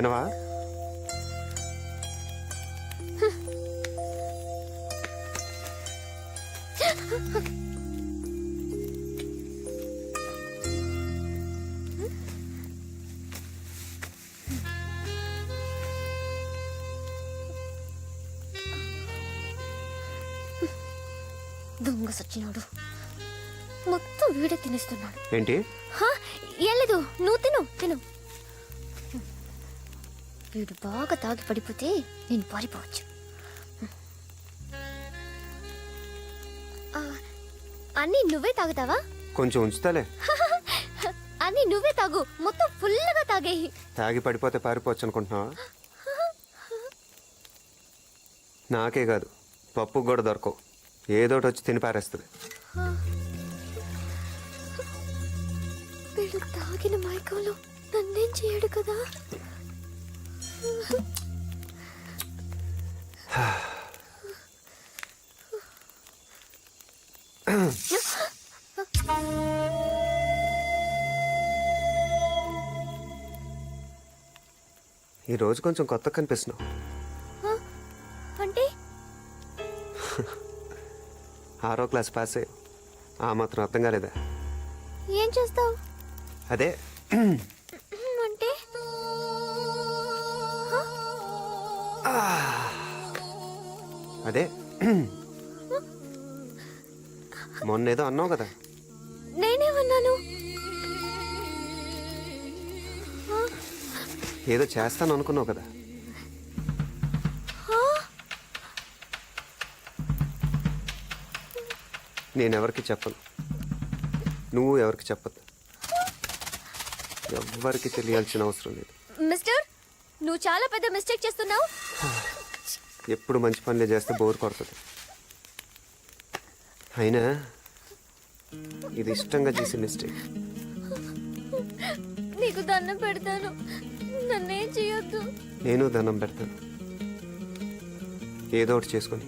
తినవా? దొంగ సచ్చినాడు, మొత్తం వీడే తినేస్తున్నాడు. ఏంటి? ఏం లేదు, నువ్వు తిను తిను. వీడు బాగా తాగి పడిపోతే నేను పారిపోవచ్చు. అన్నీ నువ్వే తాగుతావా? కొంచెం ఉంచుతాలే. అన్నీ నువ్వే తాగు, మొత్తం ఫుల్గా తాగేయి. తాగి పడిపోతే పారిపోవచ్చు అనుకుంటున్నావా? నాకే కాదు, పప్పుకు కూడా దొరకవు. ఏదోటి వచ్చి తిని పారేస్తుంది. వీడు తాగిన మైకంలో నన్నేం చేయడు కదా. ఈ రోజు కొంచెం కొత్త కనిపిస్తున్నావు. అంటే 6వ క్లాస్ పాస్ అయ్యావు, ఆ మాత్రం అర్థం కాలేదా? ఏం చేస్తావు? అదే అంటే అదే మొన్నేదో అన్నావు కదా. నేనేమన్నాను? ఏదో చేస్తాను అనుకున్నావు కదా. నేనెవరికి చెప్పను, నువ్వు ఎవరికి చెప్పద్దు. ఎవ్వరికి తెలియాల్సిన అవసరం లేదు. మిస్టర్, నువ్వు చాలా పెద్ద మిస్టేక్ చేస్తున్నావు. ఎప్పుడు మంచి పనులే చేస్తే బోర్ కొడుతుంది. అయినా ఇది ఇష్టంగా చేసే మిస్టేక్. నీకు దండం పెడతాను, నన్నేం చేయొద్దు. నేను దండం పెడతాను, ఏదో ఒకటి చేసుకొని.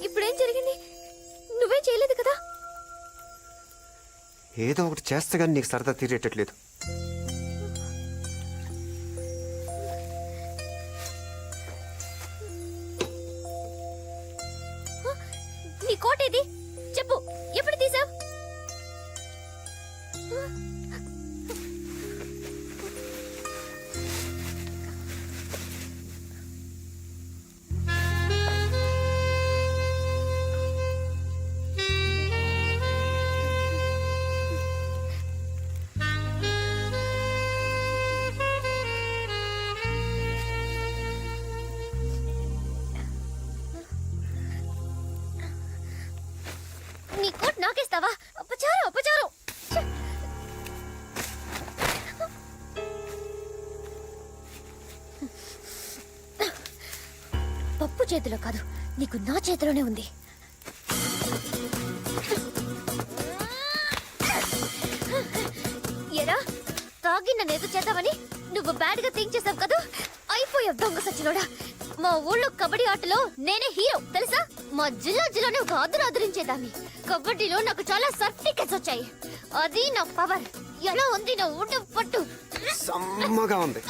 ఇప్పుడేం జరిగింది? నువ్వేం చేయలేదు కదా. ఏదో ఒకటి చేస్తే కానీ నీకు సరదా తీరేటట్లేదు. నీ కోట్ ఏది? చెప్పు, ఎప్పుడు తీసావు? నీ కోట్ నాకేస్తావా? అపచారం అపచారం. పప్పు చేతిలో కాదు, నీకు నా చేతిలోనే ఉంది. ఎరా, తాగి నన్ను ఏదో చేద్దామని నువ్వు బ్యాడ్ గా థింక్ చేసావు కదా. అయిపోయావు దొంగ సచ్చినోడా. మా ఊళ్ళో కబడ్డీ ఆటలో నేనే హీరో తెలుసా. మా జిల్లానే ఒక ఆదరించేదాన్ని. కబడ్డీలో నాకు చాలా సర్టిఫికెట్స్ వచ్చాయి. అది నా పవర్. ఎలా ఉంది నా ఊట పట్టు? సమ్మగా ఉంది.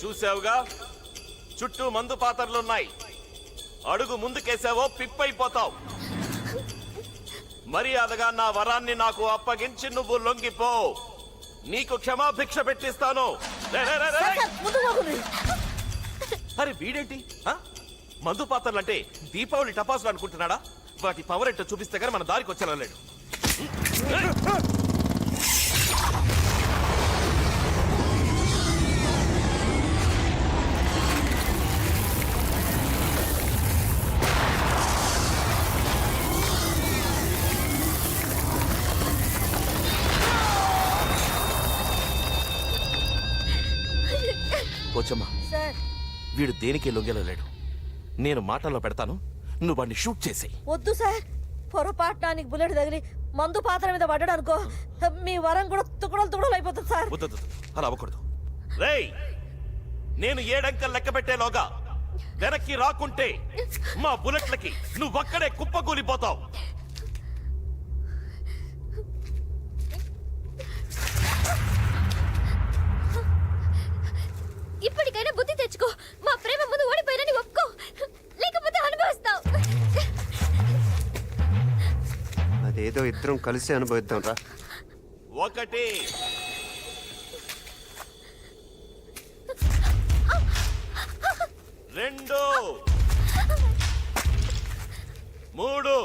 చూసావుగా, చుట్టూ మందు పాత్రలున్నాయి. అడుగు ముందుకేసావో పిప్పైపోతావు. మర్యాదగా నా వరాన్ని నాకు అప్పగించి నువ్వు లొంగిపో. నీకు క్షమాభిక్ష పెట్టిస్తాను. రే, రే, రే, రే. అరే వీడేంటి మందు పాత్రలంటే దీపావళి టపాసులు అనుకుంటున్నాడా? వాటి పవర్ ఏంటో చూపిస్తే గానీ మన దారికి వచ్చేలా లేడు. పోచమ్మా, వీడు దేనికి లొంగెలలేడు. నేను మాటల్లో పెడతాను, నువ్వు వాడిని షూట్ చేసేయి. వద్దు సార్, పొరపాటునానికి బుల్లెట్ తగిలి మందు పాత్ర మీద పడ్డాడు అనుకో, మీ వరం కూడా తుకుడలు అయిపోతుంది సార్. వద్దు, అలా అవ్వకూడదు. రేయ్, నేను 7 అంకెలు లెక్క పెట్టేలోగా వెనక్కి రాకుంటే మా బుల్లెట్లకి నువ్వక్కడే కుప్పకూలిపోతావు. ఇప్పటికైనా బుద్ధి తెచ్చుకో. మా ప్రేమ ముందు ఓడిపోయినని ఒప్పుకో, లేకపోతే అనుభవిస్తావు. అదేదో ఇద్దరం కలిసి అనుభవిద్దాం రా. 1 2 3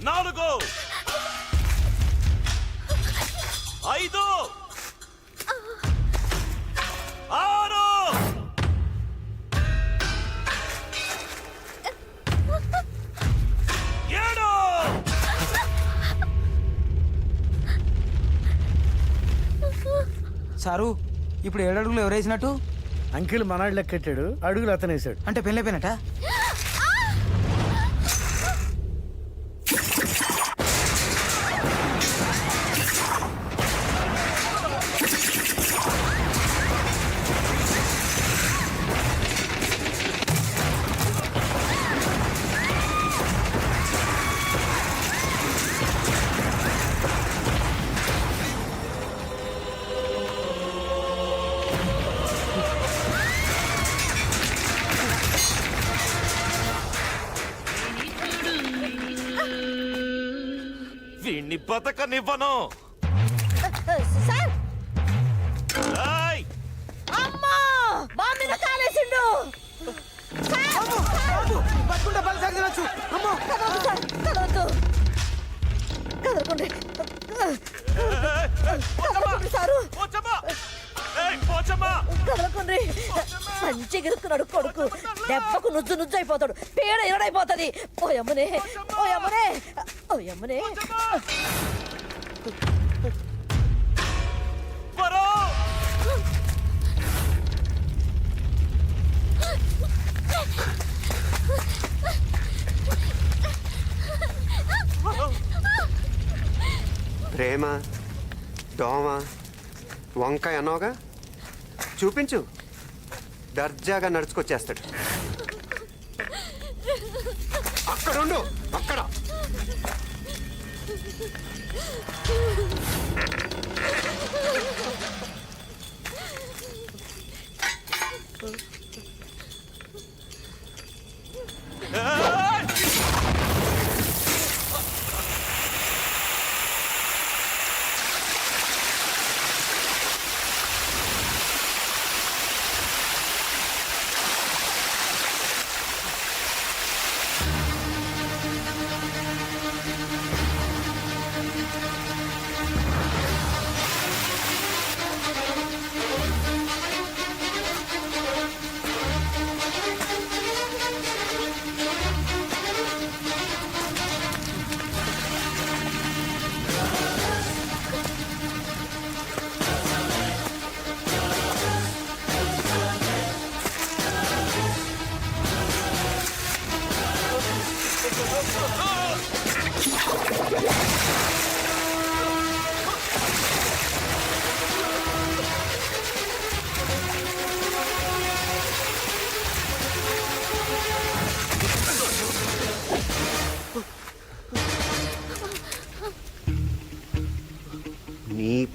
4 5 6 7 సారు, ఇప్పుడు 7 అడుగులు ఎవరేసినట్టు? అంకిల్ మనాడు లెక్కెట్టాడు, అడుగులు అతనేసాడు. అంటే పెళ్ళైపోయినట్ట? వీణ్ణి బతకనివ్వను. సార్, ఏయ్! అమ్మా బాంబు మీద కాలేసిండు. కదలకండి సారు, పోచమ్మా! ఏయ్, పోచమ్మా! కదలకండి. మంచి గిరుక్కున్నాడు కొడుకు, దెబ్బకు నుజ్జు అయిపోతాడు, పేడ ఎరడైపోతుంది. ఓయమ్మనే, ఓయమ్మనే, ఓయమ్మనే. పరో! ప్రేమ, దోమ, వంకాయ అన్నావుగా, చూపించు. దర్జాగా నడుచుకొచ్చేస్తాడు. అక్కడుండు, అక్కడ. నీ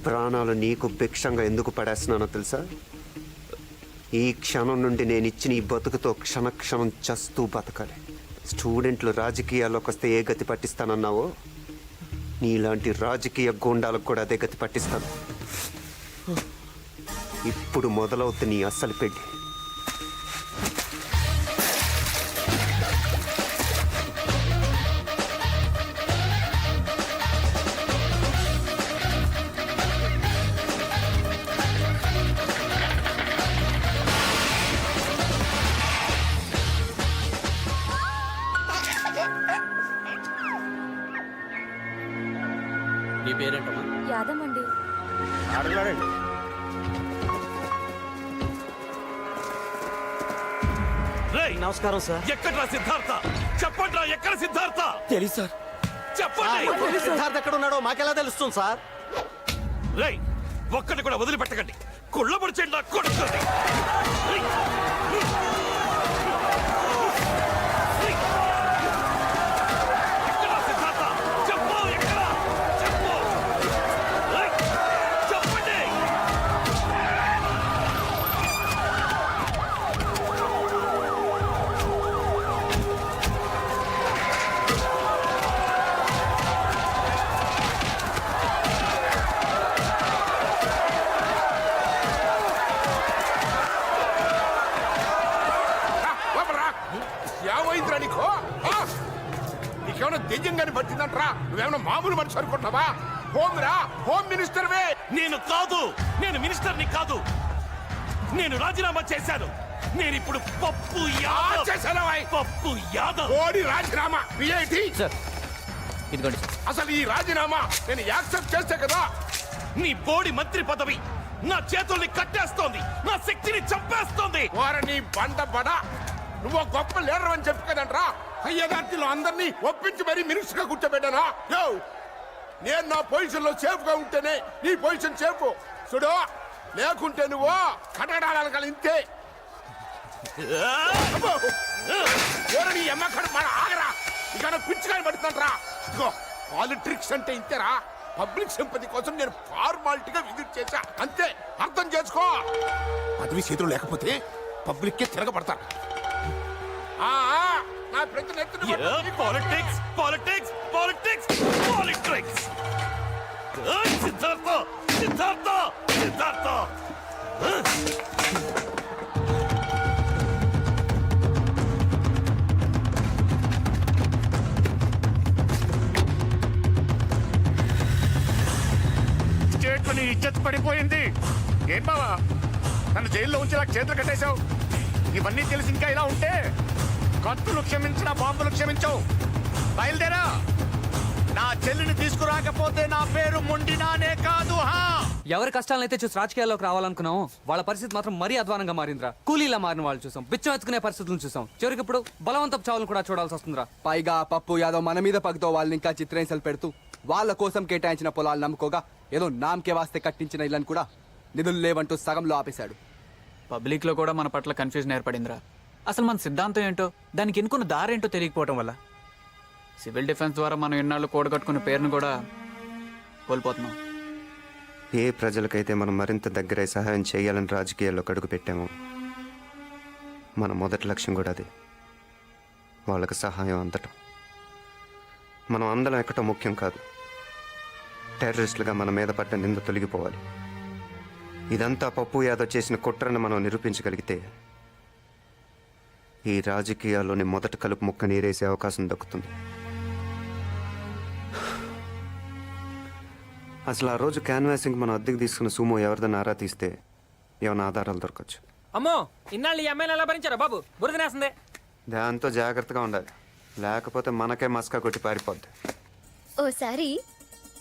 ప్రాణాలు నీకు భిక్షంగా ఎందుకు పడేస్తున్నానో తెలుసా? ఈ క్షణం నుండి నేను ఇచ్చిన ఈ బతుకుతో క్షణక్షణం చస్తూ బతకాలి. స్టూడెంట్లు రాజకీయాల్లోకి వస్తే ఏ గతి పట్టిస్తానన్నావో, నీలాంటి రాజకీయ గూండాలకు కూడా అదే గతి పట్టిస్తాను. ఇప్పుడు మొదలవుతుంది నీ అస్సలు పెళ్లి. నీ పేరేంటమ్మా? యాదమండి. అడగలాడండి. రేయ్, నమస్కారం సార్. ఎక్కడ్రా సిద్ధార్థ? చెప్పండ్రా, ఎక్కడ సిద్ధార్థ? తెలుసు సార్. చెప్పండి. సిద్ధార్థ్ ఎక్కడ ఉన్నాడో మాకెలా తెలుస్తుంది సార్? రేయ్, ఒక్కడిని కూడా వదిలిపెట్టకండి. కుళ్ళబడి చెండా కొడుతుంది. ఎక్కడా సిద్ధార్థ? చెప్పు, ఎక్కడ? చెప్పు. రేయ్, చెప్పండి. ఏమైందిరా నీకు? నీకేమైనా దెయ్యంగాని పట్టిందంటరా? నువ్వేమైనా మామూలు మనిషి అనుకుంటున్నావా? హోమ్ మినిస్టర్వే. నేను కాదు, నేను మినిస్టర్ని కాదు. నేను రాజీనామా చేశాను. నేను ఇప్పుడు పప్పు యాదవ్. చేశానవా? పప్పు యాదవ్. ఓడి రాజీనామా విఐటి. సార్ ఇదిగోండి సార్. అసలు ఈ రాజీనామా నేను యాక్సెప్ట్ చేస్తే కదా. నీ బోడి మంత్రి పదవి నా చేతుల్ని కట్టేస్తోంది, నా శక్తిని చంపేస్తోంది. వారని బండ బడ. నువ్వు గొప్ప లీడర్ అని చెప్పి కదంట్రా అయ్యగారిలో అందరినీ ఒప్పించి మరీ మినిస్టర్ గా కూర్చోబెట్టానా? నేను నా పొజిషన్ లో సేఫ్ గా ఉంటేనే నీ పొజిషన్ సేఫ్. చూడు, లేకుంటే నువ్వు కట్టడాలి ఇంతే. నీ అమ్మ కడుపు ఆగరా. ఇక పిచ్చిగా పడుతుంటరా. ఇగో పాలిటిక్స్ అంటే ఇంతేరా. పబ్లిక్ సింపతి కోసం నేను ఫార్మాలిటీగా విజిట్ చేశా అంతే. అర్థం చేసుకో. పదవి చేతులు లేకపోతే పబ్లిక్ కే తిరగబడతారు. నా ప్రతి politics politics politics politics. Siddhartha Siddhartha Siddhartha. State నీ ఇజ్జత్ పడిపోయింది. ఏం బావా, నన్ను జైల్లో ఉంచి నాకు చేతులు కట్టేశావు. ఇవన్నీ తెలిసి ఇంకా ఇలా ఉంటే కత్తులు క్షమించిన బాంబులు క్షమించవు. బయలుదేరా. నా చెల్లిని తీసుకురాకపోతే నా పేరు మొండినానే కాదు. ఎవరి కష్టాలనైతే చూసి రాజకీయాల్లోకి రావాలనుకున్నాం, వాళ్ళ పరిస్థితి మాత్రం మరీ అధ్వానంగా మారిందిరా. కూలీలా మారిన వాళ్ళు చూసాం, బిచ్చం ఎత్తుకునే పరిస్థితులను చూసాం. చివరికి ఇప్పుడు బలవంతపు చావులు కూడా చూడాల్సి వస్తుందిరా. పైగా పప్పు యాదవ్ మన మీద పగతో వాళ్ళని ఇంకా చిత్రహింసలు పెడుతూ వాళ్ళ కోసం కేటాయించిన పొలాలు నమ్ముకోగా ఏదో నామకే వాస్తే కట్టించిన ఇళ్ళని కూడా నిధులు లేవంటూ సగంలో ఆపేశాడు. పబ్లిక్ లో కూడా మన పట్ల కన్ఫ్యూజన్ ఏర్పడిందిరా. అసలు మన సిద్ధాంతం ఏంటో, దానికి ఎన్నుకున్న దారేంటో తెలియకపోవడం వల్ల సివిల్ డిఫెన్స్ ద్వారా మనం ఎన్నాళ్ళు కూడగట్టుకున్న పేరును కూడా కోల్పోతున్నాం. ఏ ప్రజలకైతే మనం మరింత దగ్గరై సహాయం చేయాలని రాజకీయాల్లో అడుగు పెట్టామో, మన మొదటి లక్ష్యం కూడా అదే. వాళ్ళకి సహాయం అందటం. మనం అందరం ఎక్కటం ముఖ్యం కాదు. టెర్రరిస్టులుగా మన మీద పడ్డ నింద తొలగిపోవాలి. ఇదంతా పప్పు యాదవ్ చేసిన కుట్రను మనం నిరూపించగలిగితే ఈ రాజకీయాల్లోని మొదటి కలుపు ముక్క నీరేసే అవకాశం దక్కుతుంది. అసలు ఆ రోజు క్యాన్వాసింగ్ మనం అద్దెకు తీసుకున్న సుమో ఎవరిదైనా ఆరా తీస్తే ఏమైనా ఆధారాలు దొరకచ్చు. అమ్మో, ఇన్నాళ్ళు ఈ అమ్మాయిని ఎలా భరించారా బాబు? బురదనేస్తుంది. దాంతో జాగ్రత్తగా ఉండాలి, లేకపోతే మనకే మస్కా కొట్టి పారిపోద్ది. ఓసారి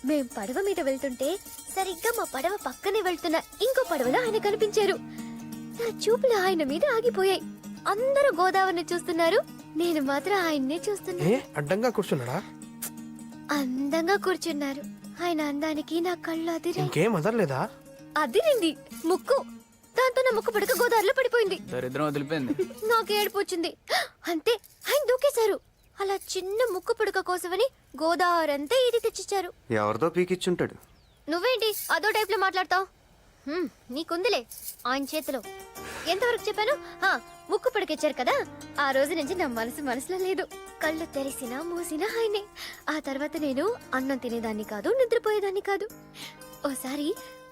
మేం పడవ మీద వెళ్తుంటే సరిగ్గా మా పడవ పక్కనే వెళ్తున్న ఇంకో పడవలో ఆయన కనిపించారు. నా చూపులు ఆయన మీద ఆగిపోయాయి. అందరూ గోదావరిని చూస్తున్నారు, నేను మాత్రం ఆయన్నే చూస్తున్నా. ఏ అడ్డంగా కూర్చున్నాడా? అందంగా కూర్చున్నారు. ఆయన అందానికి నా కళ్ళు అదిరాయి. ఇంకేం అదర్లేదా? అదిరింది ముక్కు. దాంతో నా ముక్కు పిడక గోదావరిలో పడిపోయింది. దరిద్రం వదిలిపోయింది. నాకు ఏడుపు వచ్చింది. అంతే, ఆయన దూకేశారు. అలా చిన్న ముక్కు పిడక కోసమని గోదావరి అంతా ఇది తెచ్చిచ్చారు. ఎవరిదో పీకిచ్చుంటాడు. నువ్వేంటి అదో టైప్ లో మాట్లాడతావు? నీకుందిలే ఆయన చేతిలో. ఎంతవరకు చెప్పాను? ముక్కు పిడకిచ్చారు కదా, ఆ రోజు నుంచి నా మనసులో లేదు. కళ్ళు తెరిసినా మూసినా ఆయనే. ఆ తర్వాత నేను అన్నం తినేదాన్ని కాదు, నిద్రపోయేదాన్ని కాదు. ఓసారి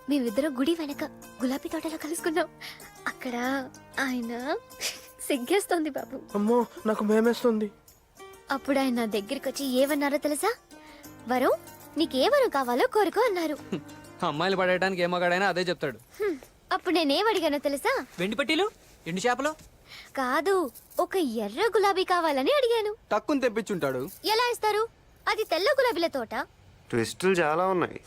మేమిద్దరం గుడి వెనక గులాబీ తోటలో కలుసుకున్నాం. అక్కడ ఆయన సిగ్గేస్తోంది బాబు. అమ్మో నాకు భయమేస్తుంది. అప్పుడు ఆయన నా దగ్గరికి వచ్చి ఏమన్నారో తెలుసా? వరం, నీకే వరం కావాలో కోరుకో అన్నారు. అమ్మాయిలు పడేయడానికి ఏమగాడైనా అదే చెప్తాడు. అప్పుడు నేనేం అడిగానో తెలుసా? వెండి పట్టీలు, ఎండు చేపలు. కాదు, ఒక ఎర్ర గులాబీ కావాలని అడిగాను. తక్కువ తెప్పించుంటాడు. ఎలా ఇస్తారు? అది తెల్ల గులాబీల తోట. ట్విస్టులు చాలా ఉన్నాయి.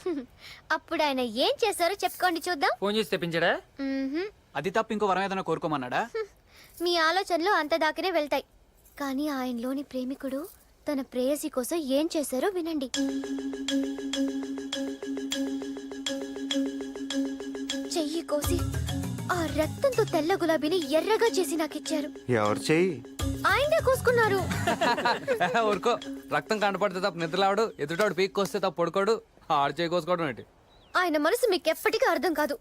అప్పుడు ఆయన ఏం చేశారో చెప్పుకోండి చూద్దాం. ఫోన్ చేసి తెప్పించాడా? మ్మ్హ్మ్. అది తప్ప ఇంకో వరం ఏదైనా కోరుకోమన్నాడా? మీ ఆలోచనలు అంత దాకానే వెళ్తాయి. కానీ ఆయనలోని ప్రేమికుడు తన ప్రేయసి కోసం ఏం చేశారో వినండి. చెయ్యి కోసి ఆ రక్తంతో తెల్ల గులాబీని ఎర్రగా చేసి నాకిచ్చారు. ఎవరు చెయ్యి? ఆయనే కోసుకున్నారు. ఊరుకో, రక్తం కంటపడితే తప్ప నిద్రలాడు, ఎదుటాడు పీక్ వస్తే తప్ప పడుకోడు, ఆడు చేయి కోసుకోవడం ఏంటి? ఆయన మనసు మీకెప్పటికీ అర్థం కాదు.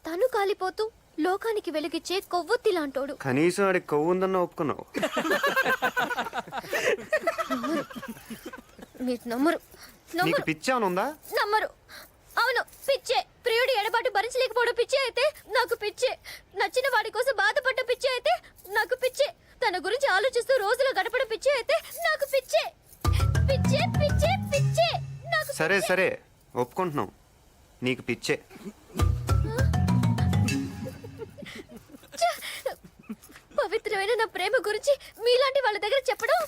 తను కాలిపోతూ లోకానికి వెలుగిచ్చే కొవ్వొత్తి లాంటోడు. కనీసం ఆడికి కొవ్వు ఉందన్న ఒప్పుకున్నావు. మీరు నమ్మరు. నీకు పిచ్చానుందా? నమ్మరు. అవును, పిచ్చే. ప్రియుడి ఎడబాటు భరించలేకపోవడం పిచ్చే అయితే నాకు పిచ్చే. నచ్చిన వాడి కోసం బాధపడ్డ పిచ్చే అయితే నాకు పిచ్చే. తన గురించి ఆలోచిస్తూ రోజులు గడపడం పిచ్చే అయితే నాకు పిచ్చే. పిచ్చే పిచ్చే పిచ్చే నాకు. సరే సరే ఒప్పుకుంటున్నాం, నీకు పిచ్చే. పవిత్రమైన నా ప్రేమ గురించి మీలాంటి వాళ్ళ దగ్గర చెప్పడం